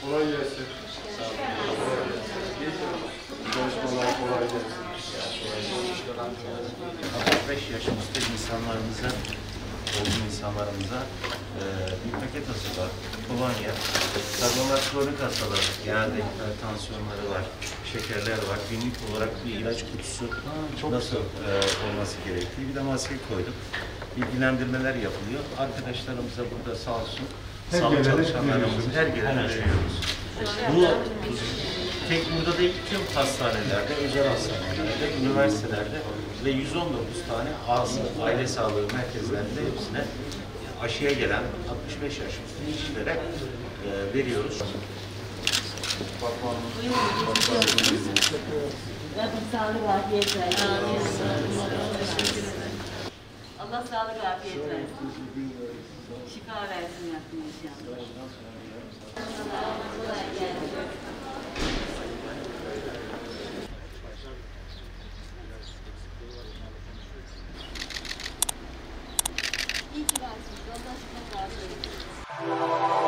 Kolay gelsin. Sağ olun. Çalışmalar kolay gelsin. 65 yaş üstü insanlarımıza, olgun insanlarımıza bir paket hazırlar. Kolonya. Tabii onlar kronik hastalar. Genelde hipertansiyonları var, şekerler var. Günlük olarak bir ilaç kutusu nasıl olması gerektiği. Bir de maske koyduk. Bilgilendirmeler yapılıyor. Arkadaşlarımıza burada sağ olsun. Sağlık çalışanlarımız her gelene veriyoruz. Bu tek burada değil, tüm hastanelerde, özel hastanelerde, üniversitelerde ve 119 tane aile sağlığı merkezlerinde hepsine aşıya gelen 65 yaş üstü kişilere veriyoruz. Rabbim sağlık afiyet versin. Allah sağlık afiyet versin. Şifa versin yaptığın inşallah. Kolay gelsin. İyi ki varsınız. Allah şifa versin.